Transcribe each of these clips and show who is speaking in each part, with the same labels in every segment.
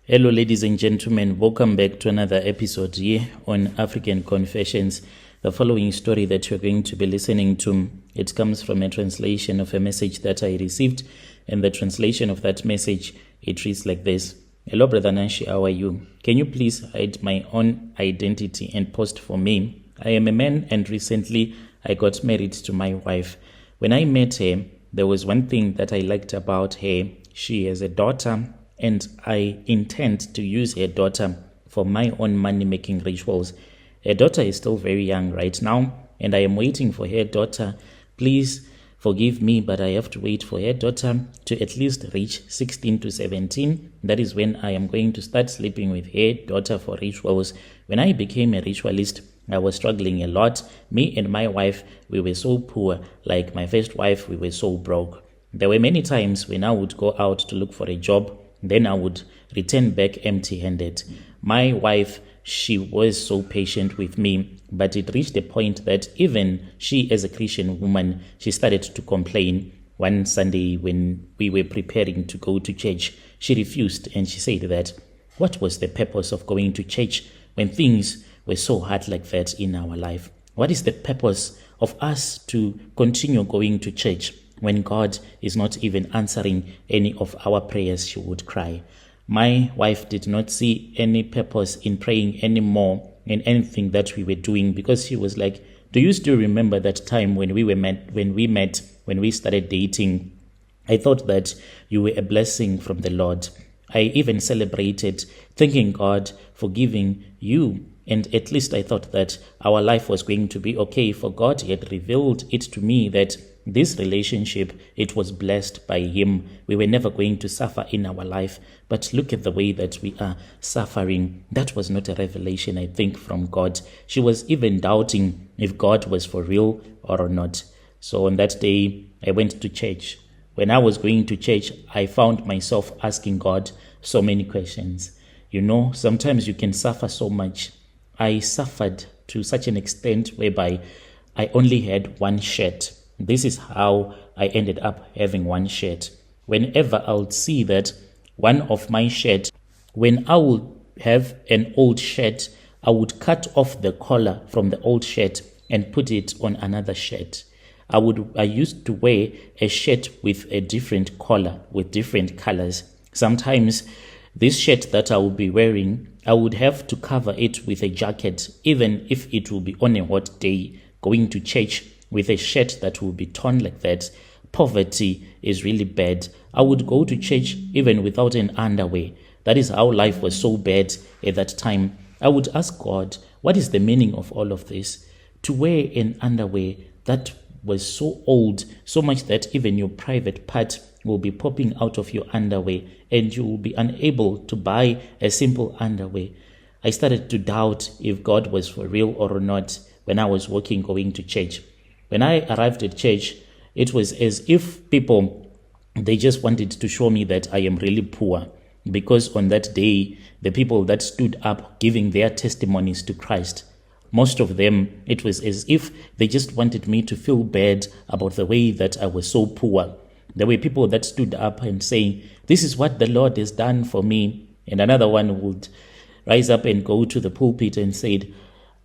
Speaker 1: Hello, ladies and gentlemen. Welcome back to another episode here on African Confessions. The following story that you're going to be listening to, it comes from a translation of a message that I received, and the translation of that message, it reads like this. Hello, Brother Nashi, how are you? Can you please hide my own identity and post for me? I am a man and recently I got married to my wife. When I met her, there was one thing that I liked about her. She has a daughter, and I intend to use her daughter for my own money-making rituals. Her daughter is still very young right now, and I am waiting for her daughter. Please forgive me, but I have to wait for her daughter to at least reach 16 to 17. That is when I am going to start sleeping with her daughter for rituals. When I became a ritualist, I was struggling a lot. Me and my wife, we were so poor. Like my first wife, we were so broke. There were many times when I would go out to look for a job, then I would return back empty-handed. My wife, she was so patient with me, but it reached a point that even she, as a Christian woman, she started to complain. One Sunday when we were preparing to go to church, she refused and she said that, what was the purpose of going to church when things were so hard like that in our life? What is the purpose of us to continue going to church when God is not even answering any of our prayers? She would cry. My wife did not see any purpose in praying anymore in anything that we were doing, because she was like, do you still remember that time when we started dating? I thought that you were a blessing from the Lord. I even celebrated thanking God for giving you, and at least I thought that our life was going to be okay, for God had revealed it to me that this relationship, it was blessed by Him. We were never going to suffer in our life. But look at the way that we are suffering. That was not a revelation, I think, from God. She was even doubting if God was for real or not. So on that day, I went to church. When I was going to church, I found myself asking God so many questions. You know, sometimes you can suffer so much. I suffered to such an extent whereby I only had one shirt. This is how I ended up having one shirt. Whenever I would see that one of my shirts, when I would have an old shirt, I would cut off the collar from the old shirt and put it on another shirt. I used to wear a shirt with a different collar, with different colors. Sometimes this shirt that I would be wearing, I would have to cover it with a jacket, even if it will be on a hot day. Going to church with a shirt that will be torn like that, poverty is really bad. I would go to church even without an underwear. That is how life was so bad at that time. I would ask God, what is the meaning of all of this? To wear an underwear that was so old, so much that even your private part will be popping out of your underwear and you will be unable to buy a simple underwear. I started to doubt if God was for real or not when I was going to church. When I arrived at church, it was as if people, they just wanted to show me that I am really poor. Because on that day, the people that stood up giving their testimonies to Christ, most of them, it was as if they just wanted me to feel bad about the way that I was so poor. There were people that stood up and saying, this is what the Lord has done for me. And another one would rise up and go to the pulpit and said,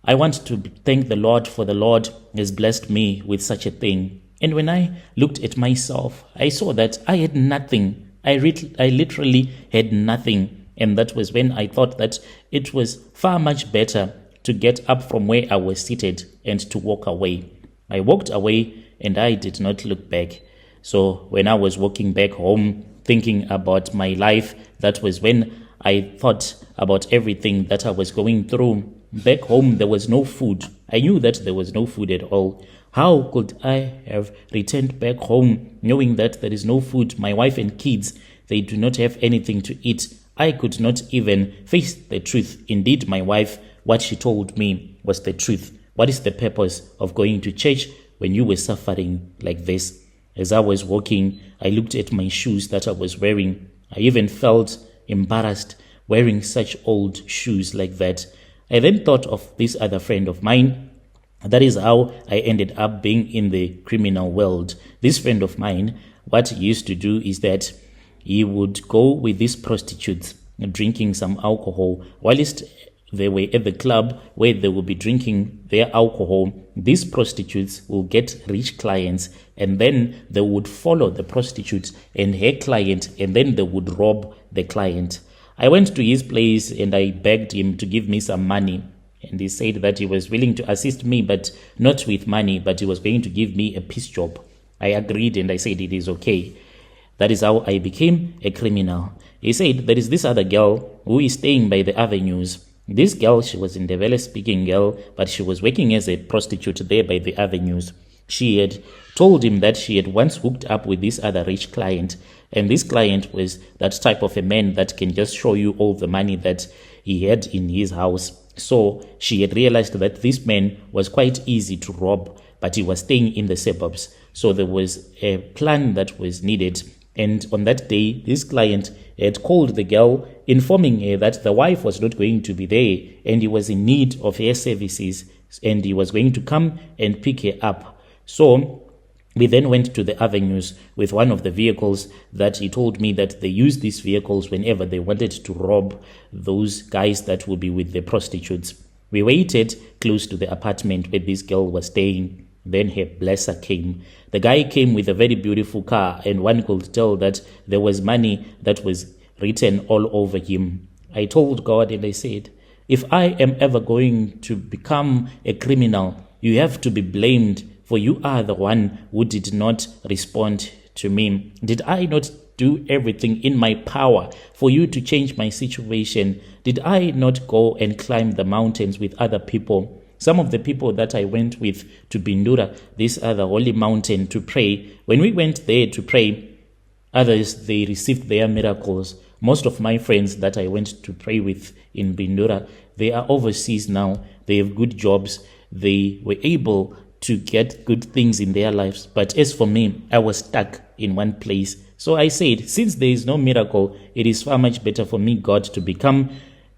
Speaker 1: I want to thank the Lord, for the Lord has blessed me with such a thing. And when I looked at myself, I saw that I had nothing. I literally had nothing. And that was when I thought that it was far much better to get up from where I was seated and to walk away. I walked away and I did not look back. So when I was walking back home, thinking about my life, that was when I thought about everything that I was going through. Back home, there was no food. I knew that there was no food at all. How could I have returned back home knowing that there is no food? My wife and kids, they do not have anything to eat. I could not even face the truth. Indeed, my wife, what she told me was the truth. What is the purpose of going to church when you were suffering like this? As I was walking, I looked at my shoes that I was wearing. I even felt embarrassed wearing such old shoes like that. I then thought of this other friend of mine. That is how I ended up being in the criminal world. This friend of mine, what he used to do is that he would go with these prostitutes drinking some alcohol. Whilst they were at the club where they will be drinking their alcohol, these prostitutes will get rich clients, and then they would follow the prostitute and her client, and then they would rob the client. I went to his place and I begged him to give me some money. And he said that he was willing to assist me, but not with money, but he was going to give me a piece job. I agreed and I said it is okay. That is how I became a criminal. He said there is this other girl who is staying by the avenues. This girl, she was a Ndebele-speaking girl, but she was working as a prostitute there by the avenues. She had told him that she had once hooked up with this other rich client, and this client was that type of a man that can just show you all the money that he had in his house. So she had realized that this man was quite easy to rob, but he was staying in the suburbs. So there was a plan that was needed. And on that day, this client had called the girl, informing her that the wife was not going to be there and he was in need of her services and he was going to come and pick her up. So we then went to the avenues with one of the vehicles that he told me that they use these vehicles whenever they wanted to rob those guys that would be with the prostitutes. We waited close to the apartment where this girl was staying. Then her blesser came. The guy came with a very beautiful car, and one could tell that there was money that was written all over him. I told God and I said, if I am ever going to become a criminal, you have to be blamed, for you are the one who did not respond to me. Did I not do everything in my power for you to change my situation? Did I not go and climb the mountains with other people? Some of the people that I went with to B0dy, this other holy mountain, to pray, when we went there to pray, others, they received their miracles. Most of my friends that I went to pray with in B0dy, they are overseas now. They have good jobs. They were able to get good things in their lives. But as for me, I was stuck in one place. So I said, since there is no miracle, it is far much better for me, God, to become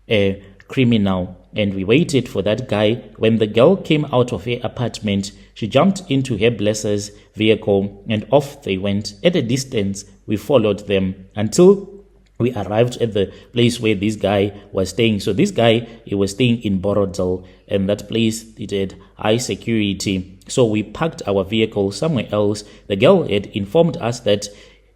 Speaker 1: a criminal. And we waited for that guy. When the girl came out of her apartment, she jumped into her blesser's vehicle and off they went. At a distance, we followed them until we arrived at the place where this guy was staying. So this guy, he was staying in B0dy, and that place, it had high security. So we parked our vehicle somewhere else. The girl had informed us that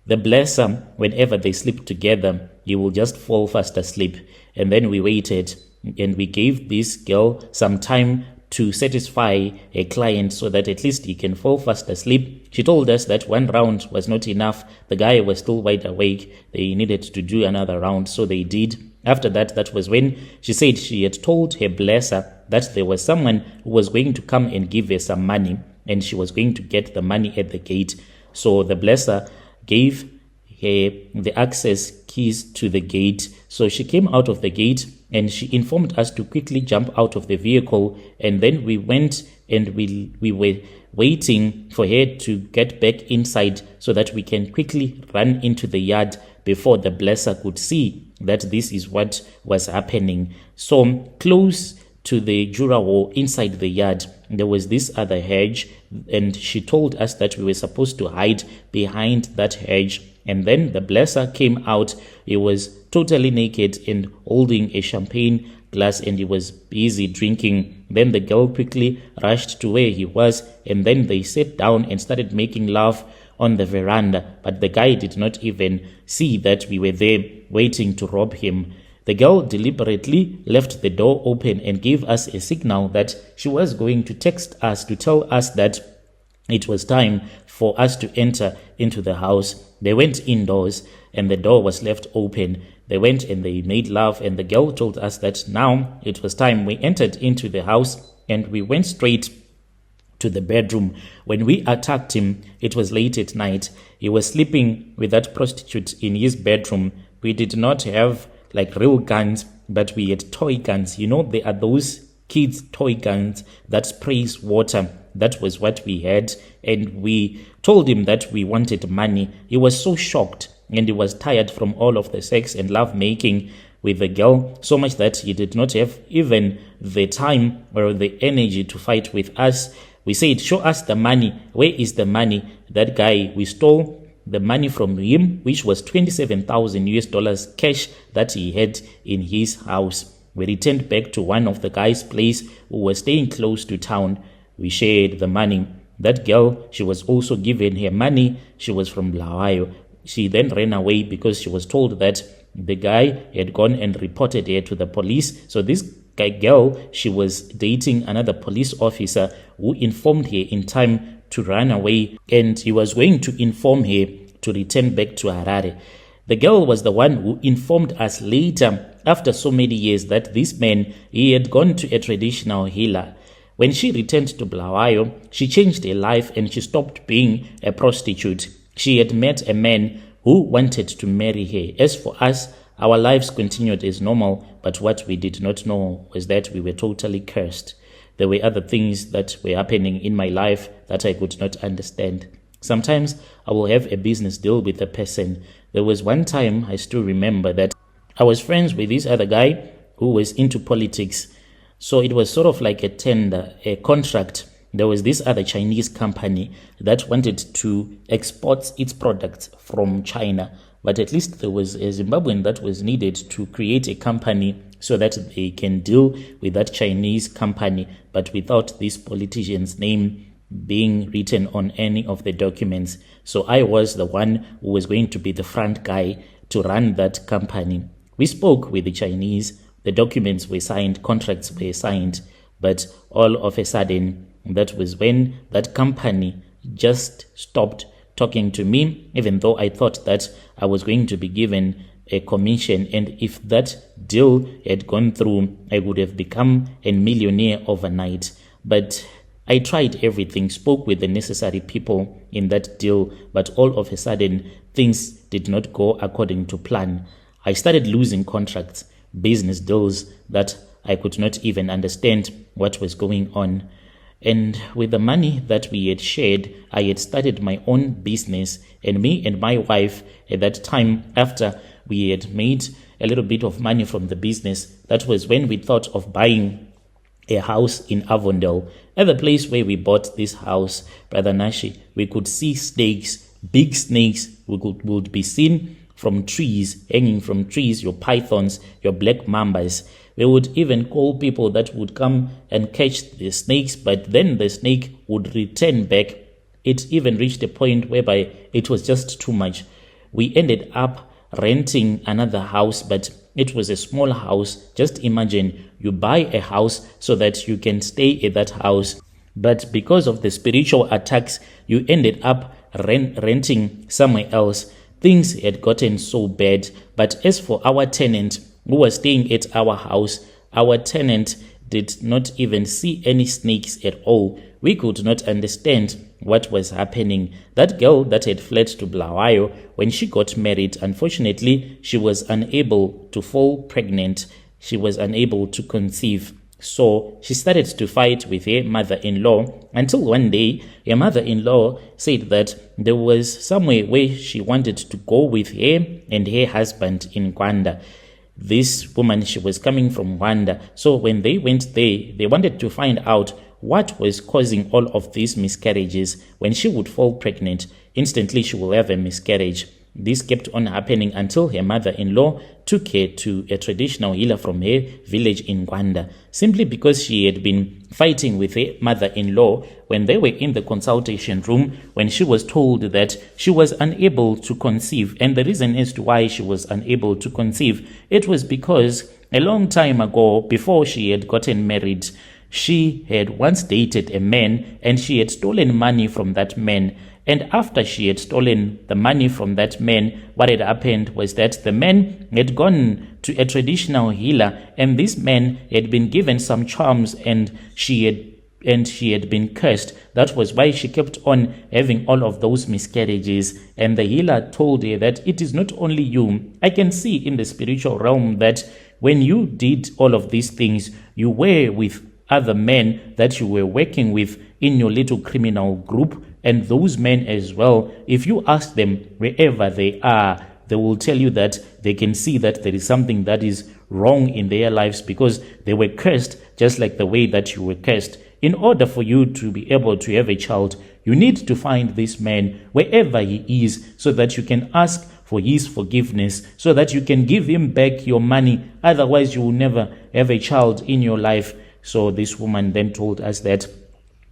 Speaker 1: the blesser, whenever they sleep together, he will just fall fast asleep. And then we waited, and we gave this girl some time to satisfy a client so that at least he can fall fast asleep. She told us that one round was not enough. The guy was still wide awake. They needed to do another round, so they did. After that, that was when she said she had told her blesser that there was someone who was going to come and give her some money, and she was going to get the money at the gate. So the blesser gave her the access keys to the gate. So she came out of the gate and she informed us to quickly jump out of the vehicle, and then we went and we were waiting for her to get back inside so that we can quickly run into the yard before the blesser could see that this is what was happening. So close to the Jura wall inside the yard, there was this other hedge, and she told us that we were supposed to hide behind that hedge. And then the blesser came out. He was totally naked and holding a champagne glass, and he was busy drinking. Then the girl quickly rushed to where he was, and then they sat down and started making love on the veranda. But the guy did not even see that we were there waiting to rob him. The girl deliberately left the door open and gave us a signal that she was going to text us to tell us that it was time for us to enter into the house. They went indoors and the door was left open. They went and they made love, and the girl told us that now it was time. We entered into the house and we went straight to the bedroom. When we attacked him, it was late at night. He was sleeping with that prostitute in his bedroom. We did not have like real guns, but we had toy guns. You know, there are those kids' toy guns that sprays water. That was what we had, and we told him that we wanted money. He was so shocked, and he was tired from all of the sex and love making with the girl, so much that he did not have even the time or the energy to fight with us. We said, show us the money. Where is the money? That guy, we stole the money from him, which was 27,000 US dollars cash that he had in his house. We returned back to one of the guy's place who was staying close to town. We shared the money. That girl, she was also given her money. She was from Bulawayo. She then ran away because she was told that the guy had gone and reported her to the police. So this girl, she was dating another police officer who informed her in time to run away, and he was going to inform her to return back to Harare. The girl was the one who informed us later, after so many years, that this man, he had gone to a traditional healer. When she returned to Bulawayo, she changed her life and she stopped being a prostitute. She had met a man who wanted to marry her. As for us, our lives continued as normal, but what we did not know was that we were totally cursed. There were other things that were happening in my life that I could not understand. Sometimes I will have a business deal with a person. There was one time I still remember that I was friends with this other guy who was into politics. So it was sort of like a tender, a contract. There was this other Chinese company that wanted to export its products from China. But at least there was a Zimbabwean that was needed to create a company so that they can deal with that Chinese company, but without this politician's name being written on any of the documents. So I was the one who was going to be the front guy to run that company. We spoke with the Chinese. The documents were signed, contracts were signed, but all of a sudden, that was when that company just stopped talking to me, even though I thought that I was going to be given a commission, and if that deal had gone through, I would have become a millionaire overnight. But I tried everything, spoke with the necessary people in that deal, but all of a sudden, things did not go according to plan. I started losing contracts, business deals that I could not even understand what was going on. And with the money that we had shared, I had started my own business, and me and my wife at that time, after we had made a little bit of money from the business, that was when we thought of buying a house in Avondale. At the place where we bought this house, Brother Nashi, we could see snakes, big snakes would be seen from trees, hanging from trees, your pythons, your black mambas. We would even call people that would come and catch the snakes, but then the snake would return back. It even reached a point whereby it was just too much. We ended up renting another house, but it was a small house. Just imagine you buy a house so that you can stay at that house, but because of the spiritual attacks, you ended up renting somewhere else. Things had gotten so bad. But as for our tenant who was staying at our house, our tenant did not even see any snakes at all. We could not understand what was happening. That girl that had fled to Bulawayo, when she got married, unfortunately, she was unable to fall pregnant. She was unable to conceive. So she started to fight with her mother-in-law until one day her mother-in-law said that there was somewhere where she wanted to go with her and her husband in Gwanda. This woman, she was coming from Rwanda. So when they went there, they wanted to find out what was causing all of these miscarriages. When she would fall pregnant, instantly she will have a miscarriage. This kept on happening until her mother-in-law took her to a traditional healer from her village in Gwanda, simply because she had been fighting with her mother-in-law. When they were in the consultation room, when she was told that she was unable to conceive, and the reason as to why she was unable to conceive, it was because a long time ago, before she had gotten married, she had once dated a man and she had stolen money from that man. And after she had stolen the money from that man, what had happened was that the man had gone to a traditional healer, and this man had been given some charms, and she had been cursed. That was why she kept on having all of those miscarriages. And the healer told her that it is not only you. I can see in the spiritual realm that when you did all of these things, you were with other men that you were working with in your little criminal group. And those men as well, if you ask them wherever they are, they will tell you that they can see that there is something that is wrong in their lives because they were cursed just like the way that you were cursed. In order for you to be able to have a child, You need to find this man wherever he is so that you can ask for his forgiveness, so that you can give him back your money. Otherwise, you will never have a child in your life. So this woman then told us that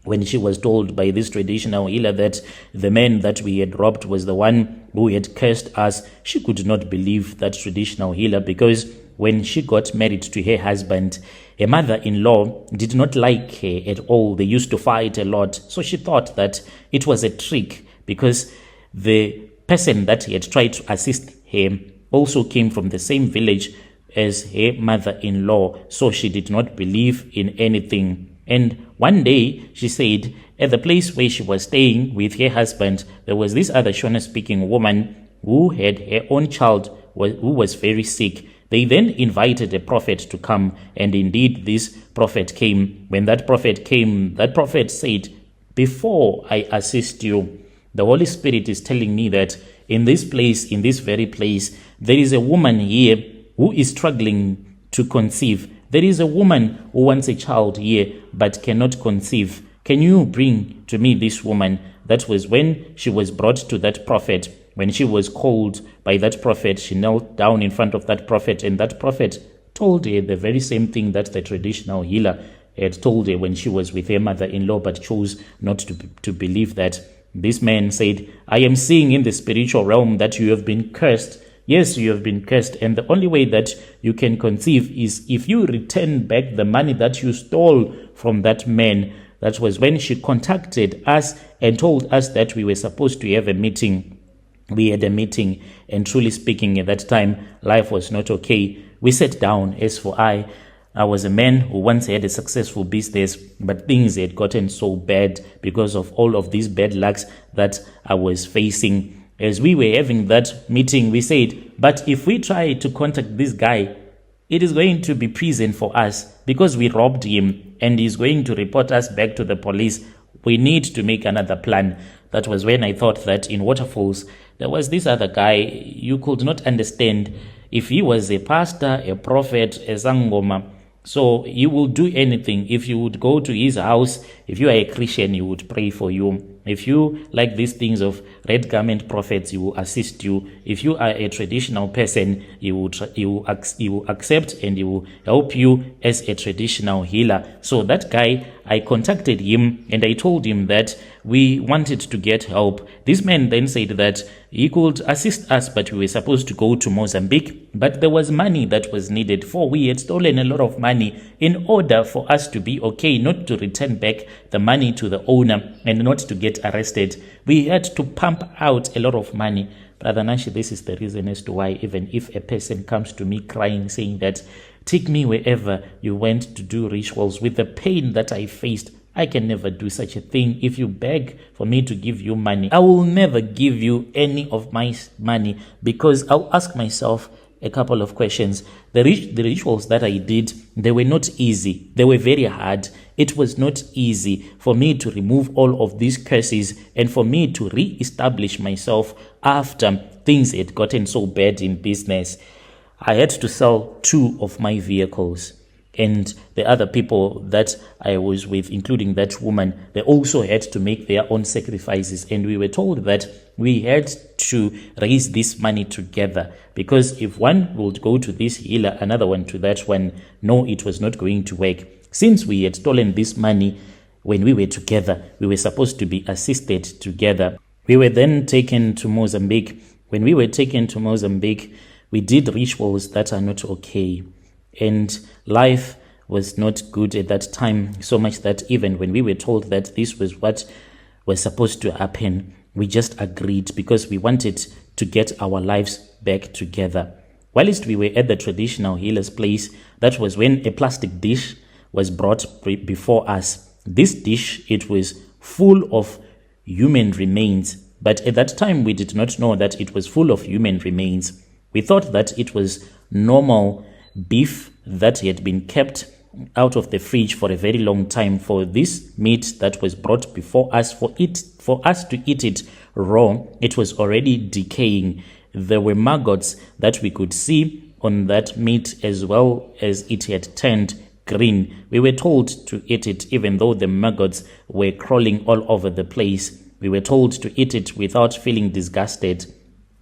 Speaker 1: when she was told by this traditional healer that the man that we had robbed was the one who had cursed us, she could not believe that traditional healer, because when she got married to her husband, her mother-in-law did not like her at all. They used to fight a lot. So she thought that it was a trick, because the person that he had tried to assist her also came from the same village as her mother-in-law. So she did not believe in anything. And one day, she said, at the place where she was staying with her husband, there was this other Shona-speaking woman who had her own child who was very sick. They then invited a prophet to come, and indeed this prophet came. When that prophet came, that prophet said, before I assist you, the Holy Spirit is telling me that in this place, in this very place, there is a woman here who is struggling to conceive. There is a woman who wants a child here but cannot conceive. Can you bring to me this woman? That was when she was brought to that prophet. When she was called by that prophet, she knelt down in front of that prophet, and that prophet told her the very same thing that the traditional healer had told her when she was with her mother-in-law, but chose not to believe that. This man said, I am seeing in the spiritual realm that you have been cursed. Yes, you have been cursed, and the only way that you can conceive is if you return back the money that you stole from that man. That was when she contacted us and told us that we were supposed to have a meeting. We had a meeting, and truly speaking, at that time, life was not okay. We sat down. As for I was a man who once had a successful business, but things had gotten so bad because of all of these bad lucks that I was facing. As we were having that meeting, we said, but if we try to contact this guy, it is going to be prison for us because we robbed him and he's going to report us back to the police. We need to make another plan. That was when I thought that in Waterfalls, there was this other guy. You could not understand if he was a pastor, a prophet, a Sangoma. So he will do anything. If you would go to his house, if you are a Christian, he would pray for you. If you like these things of red garment prophets, he will assist you. If you are a traditional person, he will accept and he will help you as a traditional healer. So that guy, I contacted him and I told him that we wanted to get help. This man then said that he could assist us, but we were supposed to go to Mozambique. But there was money that was needed, for we had stolen a lot of money in order for us to be okay, not to return back the money to the owner and not to get arrested. We had to pump out a lot of money. Brother Nashi, this is the reason as to why even if a person comes to me crying, saying that, take me wherever you went to do rituals, with the pain that I faced, I can never do such a thing. If you beg for me to give you money, I will never give you any of my money, because I'll ask myself a couple of questions. The rituals that I did, they were not easy. They were very hard. It was not easy for me to remove all of these curses and for me to re-establish myself after things had gotten so bad in business. I had to sell 2 of my vehicles. And the other people that I was with, including that woman, they also had to make their own sacrifices. And we were told that we had to raise this money together, because if one would go to this healer, another one to that one, no, it was not going to work. Since we had stolen this money when we were together, we were supposed to be assisted together. We were then taken to Mozambique. When we were taken to Mozambique, we did rituals that are not okay. And life was not good at that time, so much that even when we were told that this was what was supposed to happen, we just agreed, because we wanted to get our lives back together. Whilst we were at the traditional healer's place, that was when a plastic dish was brought before us. This dish, it was full of human remains, but at that time we did not know that it was full of human remains. We thought that it was normal beef that had been kept out of the fridge for a very long time. For this meat that was brought before us, for us to eat it raw, it was already decaying. There were maggots that we could see on that meat, as well as it had turned green. We were told to eat it even though the maggots were crawling all over the place. we were told to eat it without feeling disgusted,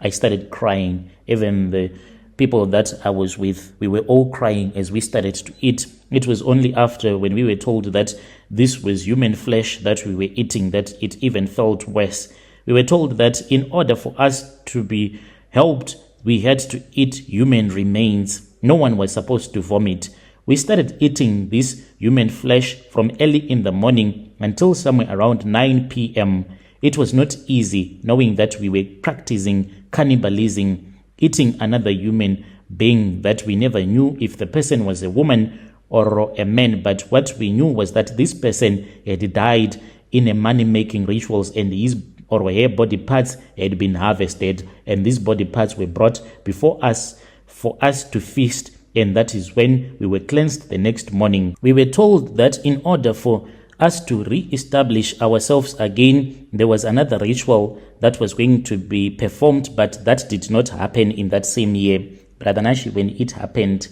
Speaker 1: I started crying. Even the people that I was with, we were all crying as we started to eat. It was only after, when we were told that this was human flesh that we were eating, that it even felt worse. We were told that in order for us to be helped, we had to eat human remains. No one was supposed to vomit. We started eating this human flesh from early in the morning until somewhere around 9 p.m. It was not easy, knowing that we were practicing cannibalism, eating another human being that we never knew if the person was a woman or a man. But what we knew was that this person had died in a money-making rituals, and his or her body parts had been harvested, and these body parts were brought before us for us to feast. And that is when we were cleansed the next morning. We were told that in order for us to re-establish ourselves again, there was another ritual that was going to be performed, but that did not happen in that same year. Brother Nashi, when it happened,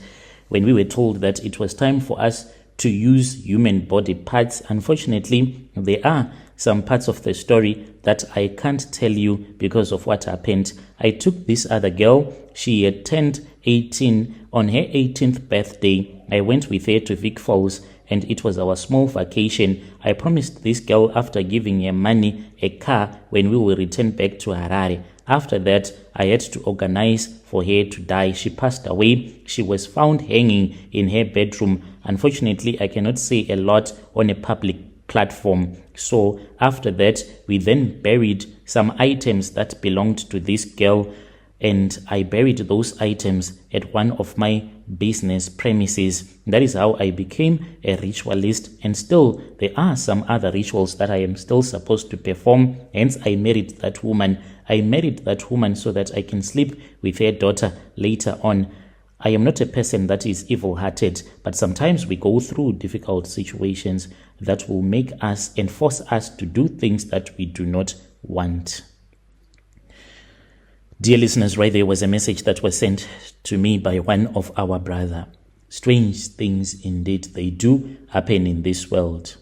Speaker 1: when we were told that it was time for us to use human body parts, unfortunately, there are some parts of the story that I can't tell you because of what happened. I took this other girl. She had turned 18. On her 18th birthday, I went with her to Vic Falls, and it was our small vacation. I promised this girl, after giving her money, a car when we will return back to Harare. After that, I had to organize for her to die. She passed away. She was found hanging in her bedroom. Unfortunately, I cannot say a lot on a public platform. So after that, we then buried some items that belonged to this girl, and I buried those items at one of my business premises. That is how I became a ritualist, and still there are some other rituals that I am still supposed to perform. Hence, I married that woman. I married that woman so that I can sleep with her daughter later on. I am not a person that is evil-hearted, but sometimes we go through difficult situations that will make us and force us to do things that we do not want. Dear listeners, right there was a message that was sent to me by one of our brother. Strange things indeed, they do happen in this world.